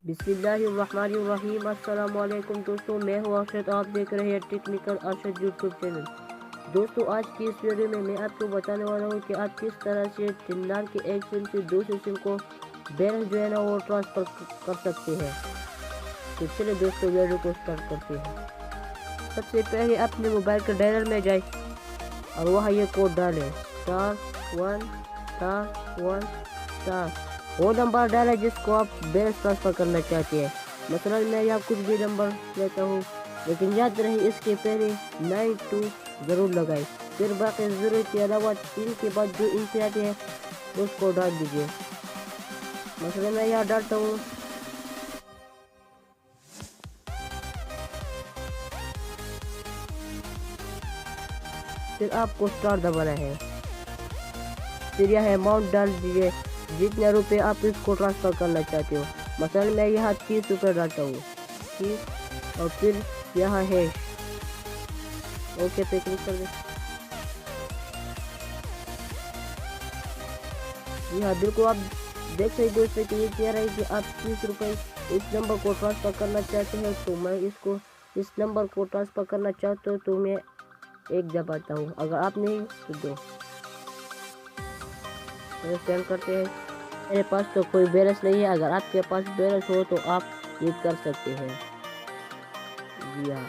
बिस्मिल्लाहिर्रहमानिर्रहीम। अस्सलाम वालेकुम दोस्तों, मैं हूँ अरशद। आप देख रहे हैं टेक्निकल अरशद यूट्यूब चैनल। दोस्तों, आज की इस वीडियो में मैं आपको बताने वाला हूँ कि आप किस तरह से टेलीनॉर के एक सिम से दूसरे सिम को बैलेंस जो है ना वो ट्रांसफ़र कर सकते हैं। तो चलिए दोस्तों, वीडियो को स्टार्ट करते हैं। सबसे पहले अपने मोबाइल के डायलर में जाए और वहाँ ये कोड डालें *1*1* वो नंबर डालें जिसको आप बैलेंस ट्रांसफ़र करना चाहते हैं। मसलन मैं यहाँ कुछ भी नंबर लेता हूँ, लेकिन याद रहे इसके पहले 92 ज़रूर लगाए। फिर बाकी ज़रूरत के अलावा 3 के बाद जो इनसे आते हैं उसको डाल दीजिए। मसलन मैं यहाँ डालता हूँ फिर आपको स्टार दबाना है। फिर यह अमाउंट डाल दीजिए जितने रुपए आप इसको ट्रांसफ़र करना चाहते हो। मसलन मैं यहाँ 30 रुपये डालता हूँ, 30, और फिर यहाँ है ओके पे क्लिक कर दें। यहाँ बिल्कुल आप देख सकते दोस्तों कि ये कह रहा है कि आप 30 रुपये इस नंबर को ट्रांसफ़र करना चाहते हैं। तो मैं इसको इस नंबर को ट्रांसफ़र करना चाहता हूँ तो मैं 1 दबाता हूँ। अगर आप नहीं तो 2 सेंड करते हैं। मेरे पास तो कोई बैलेंस नहीं है। अगर आपके पास बैलेंस हो तो आप ये कर सकते हैं। जी हाँ,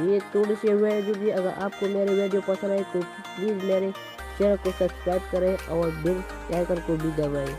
ये थोड़ी सी वीडियो भी अगर आपको मेरे वीडियो पसंद आए तो प्लीज़ मेरे चैनल को सब्सक्राइब करें और बेल आइकन को भी दबाएं।